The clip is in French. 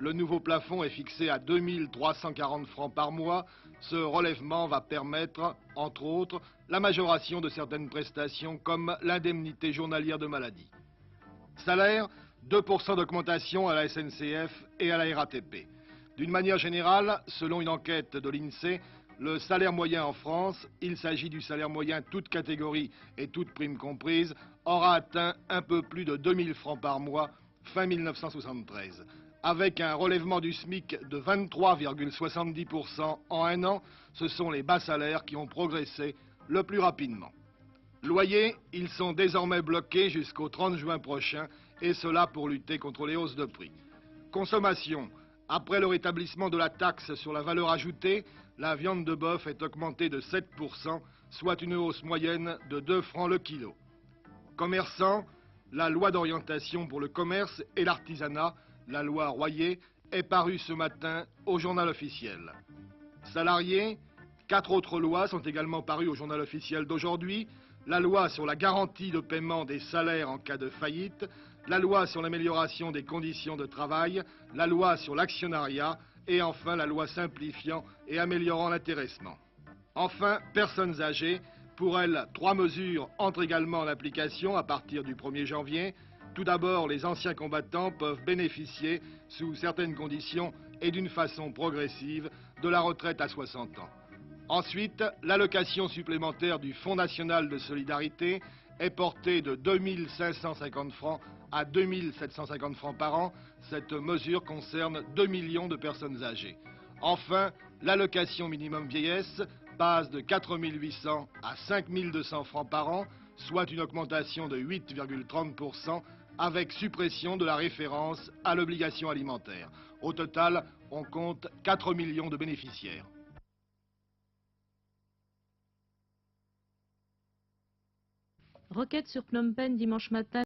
Le nouveau plafond est fixé à 2 340 francs par mois. Ce relèvement va permettre, entre autres, la majoration de certaines prestations comme l'indemnité journalière de maladie. Salaire, 2% d'augmentation à la SNCF et à la RATP. D'une manière générale, selon une enquête de l'INSEE, le salaire moyen en France, il s'agit du salaire moyen toutes catégories et toutes primes comprises, aura atteint un peu plus de 2000 francs par mois fin 1973. Avec un relèvement du SMIC de 23,70% en un an, ce sont les bas salaires qui ont progressé le plus rapidement. Loyers, ils sont désormais bloqués jusqu'au 30 juin prochain, et cela pour lutter contre les hausses de prix. Consommation. Après le rétablissement de la taxe sur la valeur ajoutée, la viande de bœuf est augmentée de 7%, soit une hausse moyenne de 2 francs le kilo. Commerçants, la loi d'orientation pour le commerce et l'artisanat, la loi Royer, est parue ce matin au journal officiel. Salariés, 4 autres lois sont également parues au journal officiel d'aujourd'hui. La loi sur la garantie de paiement des salaires en cas de faillite, la loi sur l'amélioration des conditions de travail, la loi sur l'actionnariat et enfin la loi simplifiant et améliorant l'intéressement. Enfin, personnes âgées, pour elles, 3 mesures entrent également en application à partir du 1er janvier. Tout d'abord, les anciens combattants peuvent bénéficier, sous certaines conditions et d'une façon progressive, de la retraite à 60 ans. Ensuite, l'allocation supplémentaire du Fonds national de solidarité est portée de 2 550 francs à 2 750 francs par an. Cette mesure concerne 2 millions de personnes âgées. Enfin, l'allocation minimum vieillesse passe de 4 800 à 5 200 francs par an, soit une augmentation de 8,30% avec suppression de la référence à l'obligation alimentaire. Au total, on compte 4 millions de bénéficiaires. Roquette sur Phnom Penh dimanche matin.